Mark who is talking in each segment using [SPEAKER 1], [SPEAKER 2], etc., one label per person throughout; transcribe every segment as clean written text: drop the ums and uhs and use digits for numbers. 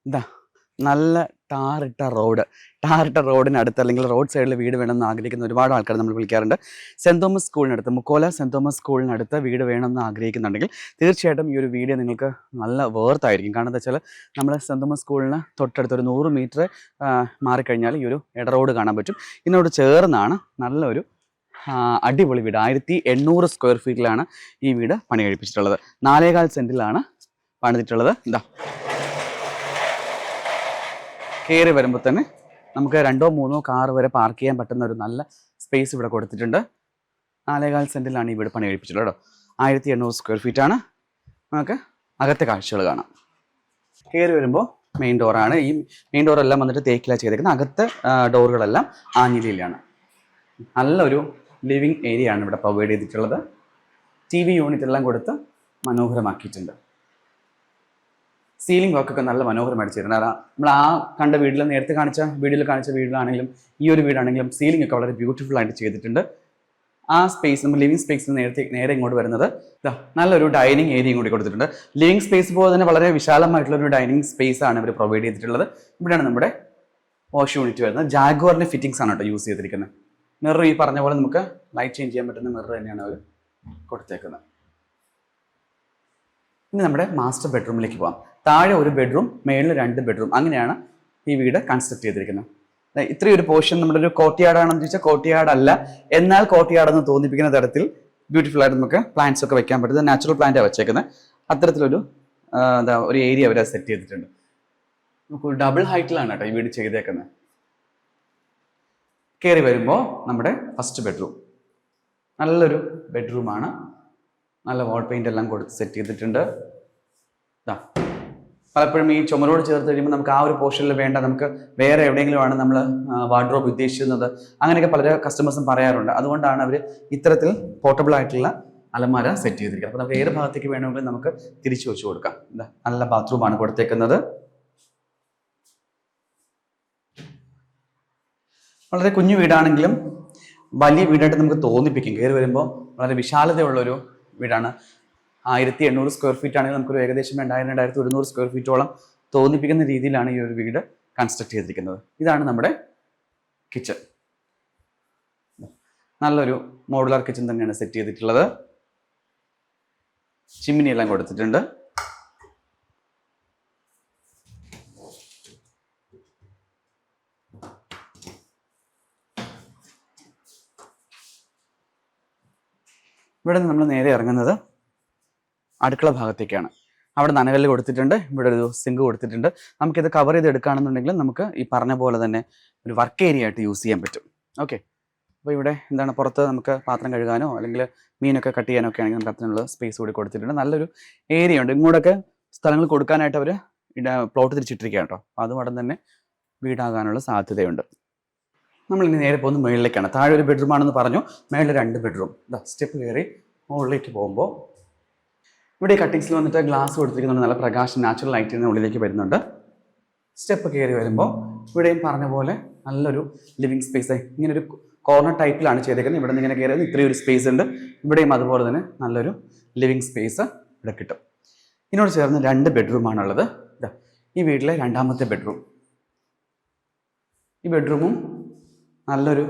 [SPEAKER 1] ഇതാ നല്ല ടാറിട്ട റോഡിനടുത്ത് അല്ലെങ്കിൽ റോഡ് സൈഡിൽ വീട് വേണമെന്ന് ആഗ്രഹിക്കുന്ന ഒരുപാട് ആൾക്കാർ നമ്മൾ വിളിക്കാറുണ്ട്. സെൻറ് തോമസ് സ്കൂളിനടുത്ത്, മുക്കോല സെൻറ് തോമസ് സ്കൂളിനടുത്ത് വീട് വേണമെന്ന് ആഗ്രഹിക്കുന്നുണ്ടെങ്കിൽ തീർച്ചയായിട്ടും ഈ ഒരു വീഡിയോ നിങ്ങൾക്ക് നല്ല വേർത്തായിരിക്കും. കാരണം എന്താ വെച്ചാൽ നമ്മൾ സെൻറ് തോമസ് സ്കൂളിന് തൊട്ടടുത്ത് ഒരു 100 മീറ്റർ മാറിക്കഴിഞ്ഞാൽ ഈ ഒരു ഇട റോഡ് കാണാൻ പറ്റും. ഇതിനോട് ചേർന്നാണ് നല്ലൊരു അടിപൊളി വീട്. 1800 സ്ക്വയർ ഫീറ്റിലാണ് ഈ വീട് പണി കഴിപ്പിച്ചിട്ടുള്ളത്. 4.25 സെൻറ്റിലാണ് പണിതിട്ടുള്ളത്. എന്താ കയറി വരുമ്പോൾ തന്നെ നമുക്ക് 2-3 കാർ വരെ പാർക്ക് ചെയ്യാൻ പറ്റുന്ന ഒരു നല്ല സ്പേസ് ഇവിടെ കൊടുത്തിട്ടുണ്ട്. 4.25 സെൻറ്റിലാണ് ഈ വീട് പണി കഴിപ്പിച്ചിട്ടുള്ളത് കേട്ടോ. 1800 സ്ക്വയർ ഫീറ്റാണ്. നമുക്ക് അകത്തെ കാഴ്ചകൾ കാണാം. കയറി വരുമ്പോൾ മെയിൻ ഡോറാണ്. ഈ മെയിൻ ഡോറെല്ലാം വന്നിട്ട് തേക്കിലാണ് ചെയ്തേക്കുന്നത്. അകത്തെ ഡോറുകളെല്ലാം ആഞ്ഞിലിയിലാണ്. നല്ലൊരു ലിവിങ് ഏരിയ ആണ് ഇവിടെ പ്രൊവൈഡ് ചെയ്തിട്ടുള്ളത്. TV യൂണിറ്റ് എല്ലാം കൊടുത്ത് മനോഹരമാക്കിയിട്ടുണ്ട്. സീലിംഗ് വർക്കൊക്കെ നല്ല മനോഹരമായിട്ട് ചെയ്തിട്ടുണ്ട്. നമ്മൾ കണ്ട വീട്ടിൽ നേരത്തെ വീഡിയോയിൽ കാണിച്ച വീട്ടിലാണെങ്കിലും ഈ ഒരു വീടാണെങ്കിലും സീലിംഗ് ഒക്കെ വളരെ ബ്യൂട്ടിഫുൾ ആയിട്ട് ചെയ്തിട്ടുണ്ട്. ആ സ്പേസ് നമ്മൾ ലിവിങ് സ്പേസിൽ നേരെ ഇങ്ങോട്ട് വരുന്നത് നല്ലൊരു ഡൈനിങ് ഏരിയയും കൂടി കൊടുത്തിട്ടുണ്ട്. ലിവിങ് സ്പേസ് പോലെ തന്നെ വളരെ വിശാലമായിട്ടുള്ള ഒരു ഡൈനിങ് സ്പേസ് ആണ് ഇവർ പ്രൊവൈഡ് ചെയ്തിട്ടുള്ളത്. ഇവിടെയാണ് നമ്മുടെ വാഷ് യൂണിറ്റ് വരുന്നത്. ജാഗ്വാറിന്റെ ഫിറ്റിംഗ്സ് ആണ് കേട്ടോ യൂസ് ചെയ്തിരിക്കുന്നത്. മിറർ ഈ പറഞ്ഞ പോലെ നമുക്ക് ലൈറ്റ് ചേഞ്ച് ചെയ്യാൻ പറ്റുന്ന മിറർ തന്നെയാണ് അവർ കൊടുത്തേക്കുന്നത്. ഇനി നമ്മുടെ മാസ്റ്റർ ബെഡ്റൂമിലേക്ക് പോകാം. താഴെ ഒരു ബെഡ്റൂം, മേളിൽ 2 ബെഡ്റൂം, അങ്ങനെയാണ് ഈ വീട് കൺസ്ട്രക്ട് ചെയ്തിരിക്കുന്നത്. ഇത്രയും ഒരു പോർഷൻ നമ്മുടെ ഒരു കോർട്ട്യാർഡാണെന്ന് ചോദിച്ചാൽ കോർട്ട്യാർഡ് അല്ല, എന്നാൽ കോർട്ട്യാർഡെന്ന് തോന്നിപ്പിക്കുന്ന തരത്തിൽ ബ്യൂട്ടിഫുൾ ആയിട്ട് നമുക്ക് പ്ലാന്റ്സ് ഒക്കെ വെക്കാൻ പറ്റുന്നത്. നാച്ചുറൽ പ്ലാന്റാണ് വെച്ചേക്കുന്നത്. അത്തരത്തിലൊരു ഒരു ഏരിയ അവർ സെറ്റ് ചെയ്തിട്ടുണ്ട്. നമുക്ക് ഡബിൾ ഹൈറ്റിലാണ് കേട്ടോ ഈ വീട് ചെയ്തേക്കുന്നത്. കയറി വരുമ്പോൾ നമ്മുടെ ഫസ്റ്റ് ബെഡ്റൂം നല്ലൊരു ബെഡ്റൂമാണ്. നല്ല വാൾ പെയിന്റ് എല്ലാം കൊടുത്ത് സെറ്റ് ചെയ്തിട്ടുണ്ട്. പലപ്പോഴും ഈ ചുമരോട് ചേർത്ത് കഴിയുമ്പോൾ നമുക്ക് ആ ഒരു പോർഷനിൽ വേണ്ട, നമുക്ക് വേറെ എവിടെയെങ്കിലുമാണ് നമ്മൾ വാർഡ്രോബ് ഉദ്ദേശിക്കുന്നത്. അങ്ങനെയൊക്കെ പല കസ്റ്റമേഴ്സും പറയാറുണ്ട്. അതുകൊണ്ടാണ് അവർ ഇത്തരത്തിൽ പോർട്ടബിൾ ആയിട്ടുള്ള അലമാര സെറ്റ് ചെയ്തിരിക്കുന്നത്. അപ്പോൾ നമുക്ക് ഏത് ഭാഗത്തേക്ക് വേണമെങ്കിലും നമുക്ക് തിരിച്ചു വെച്ച് കൊടുക്കാം. നല്ല ബാത്റൂമാണ് കൊടുത്തേക്കുന്നത്. വളരെ കുഞ്ഞു വീടാണെങ്കിലും വലിയ വീടായിട്ട് നമുക്ക് തോന്നിപ്പിക്കും. കയറി വരുമ്പോൾ വളരെ വിശാലതയുള്ളൊരു വീടാണ്. 1800 സ്ക്വയർ ഫീറ്റ് ആണെങ്കിൽ നമുക്കൊരു ഏകദേശം 2000-2100 സ്ക്വയർ ഫീറ്റോളം തോന്നിപ്പിക്കുന്ന രീതിയിലാണ് ഈ ഒരു വീട് കൺസ്ട്രക്ട് ചെയ്തിരിക്കുന്നത്. ഇതാണ് നമ്മുടെ കിച്ചൺ. നല്ലൊരു മോഡുലാർ കിച്ചൺ തന്നെയാണ് സെറ്റ് ചെയ്തിട്ടുള്ളത്. ചിമ്മിനി എല്ലാം കൊടുത്തിട്ടുണ്ട്. ഇവിടെ നിന്ന് നമ്മൾ നേരെ ഇറങ്ങുന്നത് അടുക്കള ഭാഗത്തേക്കാണ്. അവിടെ നനകല്ല് കൊടുത്തിട്ടുണ്ട്. ഇവിടെ ഒരു സിങ്ക് കൊടുത്തിട്ടുണ്ട്. നമുക്കിത് കവർ ചെയ്ത് എടുക്കുകയാണെന്നുണ്ടെങ്കിൽ നമുക്ക് ഈ പറഞ്ഞ പോലെ തന്നെ ഒരു വർക്ക് ഏരിയ ആയിട്ട് യൂസ് ചെയ്യാൻ പറ്റും. ഓക്കെ, അപ്പോൾ ഇവിടെ പുറത്ത് നമുക്ക് പാത്രം കഴുകാനോ അല്ലെങ്കിൽ മീനൊക്കെ കട്ട് ചെയ്യാനോ ഒക്കെ ആണെങ്കിൽ നമുക്ക് അതിനുള്ള സ്പേസ് കൂടി കൊടുത്തിട്ടുണ്ട്. നല്ലൊരു ഏരിയ ഉണ്ട്. ഇങ്ങോട്ടൊക്കെ സ്ഥലങ്ങൾ കൊടുക്കാനായിട്ട് അവർ പ്ലോട്ട് തിരിച്ചിട്ടിരിക്കുകയാണ് കേട്ടോ. അതും ഉടൻ തന്നെ വീടാകാനുള്ള സാധ്യതയുണ്ട്. നമ്മളിനി നേരെ പോകുന്നത് മുകളിലേക്കാണ്. താഴെ ഒരു ബെഡ്റൂം ആണെന്ന് പറഞ്ഞു, മേളിൽ 2 ബെഡ്റൂം. സ്റ്റെപ്പ് കയറി മുകളിലേക്ക് പോകുമ്പോൾ ഇവിടെ കട്ടിങ്സിൽ വന്നിട്ട് ഗ്ലാസ് കൊടുത്തിരിക്കുന്നുണ്ട്. നല്ല പ്രകാശം, നാച്ചുറൽ ലൈറ്റിന് ഉള്ളിലേക്ക് വരുന്നുണ്ട്. സ്റ്റെപ്പ് കയറി വരുമ്പോൾ ഇവിടെയും പറഞ്ഞ പോലെ നല്ലൊരു ലിവിങ് സ്പേസ്. ഇങ്ങനെ ഒരു കോർണർ ടൈപ്പിലാണ് ചെയ്തേക്കുന്നത്. ഇവിടെ നിന്ന് ഇങ്ങനെ കയറി ഇത്രയും ഒരു സ്പേസ് ഉണ്ട്. ഇവിടെയും അതുപോലെ തന്നെ നല്ലൊരു ലിവിങ് സ്പേസ് ഇവിടെ കിട്ടും. ഇതിനോട് ചേർന്ന് 2 ബെഡ്റൂമാണുള്ളത്. ഈ വീട്ടിലെ 2ാമത്തെ ബെഡ്റൂം. ഈ ബെഡ്റൂമും നല്ലൊരു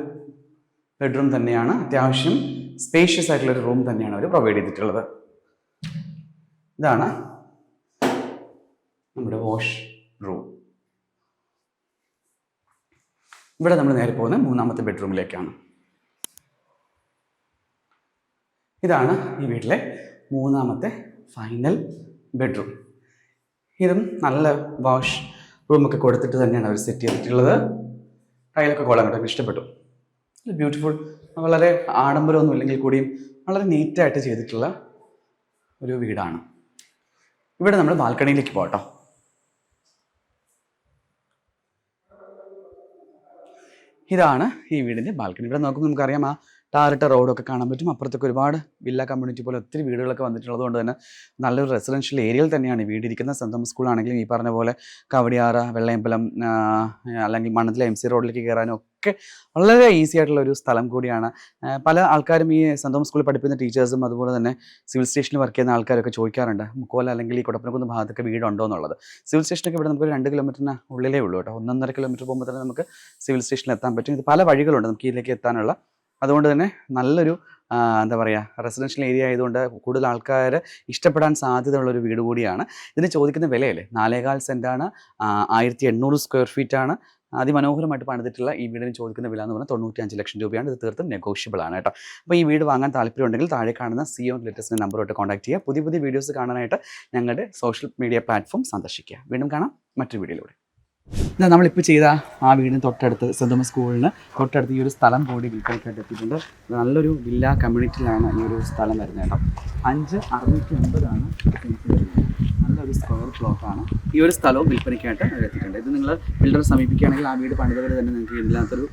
[SPEAKER 1] ബെഡ്റൂം തന്നെയാണ്. അത്യാവശ്യം സ്പേഷ്യസ് ആയിട്ടുള്ളൊരു റൂം തന്നെയാണ് അവർ പ്രൊവൈഡ് ചെയ്തിട്ടുള്ളത്. ഇതാണ് നമ്മുടെ വാഷ് റൂം. ഇവിടെ നമ്മൾ നേരെ പോകുന്നത് 3ാമത്തെ ബെഡ്റൂമിലേക്കാണ്. ഇതാണ് ഈ വീട്ടിലെ 3ാമത്തെ ഫൈനൽ ബെഡ്റൂം. ഇതും നല്ല വാഷ് റൂമൊക്കെ കൊടുത്തിട്ട് തന്നെയാണ് അവർ സെറ്റ് ചെയ്തിട്ടുള്ളത്. ടൈലൊക്കെ കൊള്ളാൻ കേട്ടോ, ഇഷ്ടപ്പെട്ടു. ബ്യൂട്ടിഫുൾ, വളരെ ആഡംബരമൊന്നും ഇല്ലെങ്കിൽ കൂടിയും വളരെ നീറ്റായിട്ട് ചെയ്തിട്ടുള്ള ഒരു വീടാണ്. ഇവിടെ നമ്മൾ ബാൽക്കണിയിലേക്ക് പോകട്ടോ. ഇതാണ് ഈ വീടിൻ്റെ ബാൽക്കണി. ഇവിടെ നോക്കുമ്പോൾ നമുക്കറിയാം ആ ടാറിട്ട റോഡൊക്കെ കാണാൻ പറ്റും. അപ്പുറത്തൊക്കെ ഒരുപാട് വില്ല കമ്മ്യൂണിറ്റി പോലെ ഒത്തിരി വീടുകളൊക്കെ വന്നിട്ടുള്ളത് കൊണ്ട് തന്നെ നല്ലൊരു റെസിഡൻഷ്യൽ ഏരിയയിൽ തന്നെയാണ് വീടിരിക്കുന്നത്. സെൻറ് തോമസ് സ്കൂളാണെങ്കിലും ഈ പറഞ്ഞ പോലെ കവടിയാറ്, വെള്ളയമ്പലം അല്ലെങ്കിൽ മണ്ണത്തിലെ MC റോഡിലേക്ക് കയറാനും ഒക്കെ വളരെ ഈസി ആയിട്ടുള്ള ഒരു സ്ഥലം കൂടിയാണ്. പല ആൾക്കാരും ഈ സെൻറ് തോമസ് സ്കൂളിൽ പഠിപ്പിക്കുന്ന ടീച്ചേഴ്സും അതുപോലെ തന്നെ സിവിൽ സ്റ്റേഷനിൽ വർക്ക് ചെയ്യുന്ന ആൾക്കാരൊക്കെ ചോദിക്കാറുണ്ട് മുക്കോല അല്ലെങ്കിൽ ഈ കൊടപ്പനക്കുന്ന് ഭാഗത്തൊക്കെ വീടുണ്ടോ എന്നുള്ളത്. സിവിൽ സ്റ്റേഷനൊക്കെ ഇവിടെ നമുക്ക് 2 കിലോമീറ്ററിന് ഉള്ളിലേ ഉള്ളൂ കേട്ടോ. 1.5 കിലോമീറ്റർ പോകുമ്പോൾ തന്നെ നമുക്ക് സിവിൽ സ്റ്റേഷനിൽ എത്താൻ പറ്റും. ഇത് പല വഴികളുണ്ട് നമുക്ക് ഇതിലേക്ക് എത്താനുള്ള. അതുകൊണ്ട് തന്നെ നല്ലൊരു എന്താ പറയുക റെസിഡൻഷ്യൽ ഏരിയ ആയതുകൊണ്ട് കൂടുതൽ ആൾക്കാർ ഇഷ്ടപ്പെടാൻ സാധ്യതയുള്ളൊരു വീട് കൂടിയാണ്. ഇതിന് ചോദിക്കുന്ന വിലയല്ലേ 4.25 സെൻറ്റാണ്, 1800 സ്ക്വയർ ഫീറ്റാണ്. അതിമനോഹരമായിട്ട് പണിതിട്ടുള്ള ഈ വീടിന് ചോദിക്കുന്ന വില എന്ന് പറഞ്ഞാൽ 95 ലക്ഷം രൂപയാണ്. ഇത് തീർത്തും നെഗോഷ്യബിൾ ആണ് കേട്ടോ. അപ്പോൾ ഈ വീട് വാങ്ങാൻ താല്പര്യമുണ്ടെങ്കിൽ താഴെ കാണുന്ന സിയോൺ ലേറ്റസ്റ്റിൻ്റെ നമ്പറുമായിട്ട് കോൺടാക്ട് ചെയ്യുക. പുതിയ പുതിയ വീഡിയോസ് കാണാനായിട്ട് ഞങ്ങളുടെ സോഷ്യൽ മീഡിയ പ്ലാറ്റ്ഫോം സന്ദർശിക്കുക. വീണ്ടും കാണാം മറ്റൊരു വീഡിയോയിലൂടെ. ഇതാ നമ്മളിപ്പോൾ ചെയ്ത ആ വീടിന് തൊട്ടടുത്ത് സെൻറ് തോമസ് സ്കൂളിന് തൊട്ടടുത്ത് ഈ ഒരു സ്ഥലം കൂടി വിൽപ്പനയ്ക്കായിട്ട് എത്തിയിട്ടുണ്ട്. നല്ലൊരു വില്ല കമ്മ്യൂണിറ്റിയിലാണ് ഈ ഒരു സ്ഥലം വരുന്നത് കേട്ടോ. 5,650 നല്ലൊരു സ്ക്വയർ പ്ലോട്ടാണ്. ഈ ഒരു സ്ഥലവും വിൽപ്പനയ്ക്കായിട്ട് എത്തിയിട്ടുണ്ട്. ഇത് നിങ്ങൾ ബിൽഡറെ സമീപിക്കുകയാണെങ്കിൽ ആ വീട് പണിതവർ തന്നെ നിങ്ങൾക്ക് ഇതിനകത്തൊരു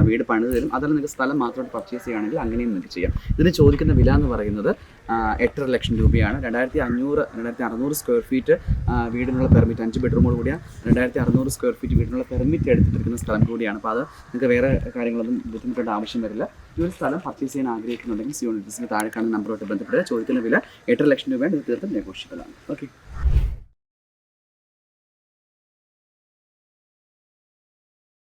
[SPEAKER 1] വീട് പണിത് തരും. അതിൽ നിങ്ങൾക്ക് സ്ഥലം മാത്രമായിട്ട് പർച്ചേസ് ചെയ്യുകയാണെങ്കിൽ അങ്ങനെയും നിങ്ങൾക്ക് ചെയ്യാം. ഇതിന് ചോദിക്കുന്ന വില എന്ന് പറയുന്നത് 8.5 ലക്ഷം രൂപയാണ്. 2,600 സ്ക്വയർ ഫീറ്റ് വീടിനുള്ള പെർമിറ്റ്, 5 ബെഡ്റൂമോട് കൂടിയ 2,600 സ്ക്വയർ ഫീറ്റ് വീടിനുള്ള പെർമിറ്റ് എടുത്തിട്ടിരിക്കുന്ന സ്ഥലം കൂടിയാണ്. അപ്പോൾ അത് നിങ്ങൾക്ക് വേറെ കാര്യങ്ങളൊന്നും ബുദ്ധിമുട്ടേണ്ട ആവശ്യം വരില്ല. ഈ ഒരു സ്ഥലം പർച്ചേസ് ചെയ്യാൻ ആഗ്രഹിക്കുന്നുണ്ടെങ്കിൽ സിയോൺ ലേറ്റസ്റ്റിന് താഴെ കാണുന്ന നമ്പറുമായിട്ട് ബന്ധപ്പെടുക. ചോദിക്കുന്ന വില 8.5 ലക്ഷം രൂപയാണ്. ഇത് തീർത്തും നെഗോഷ്യബിൾ ആണ്. ഓക്കെ.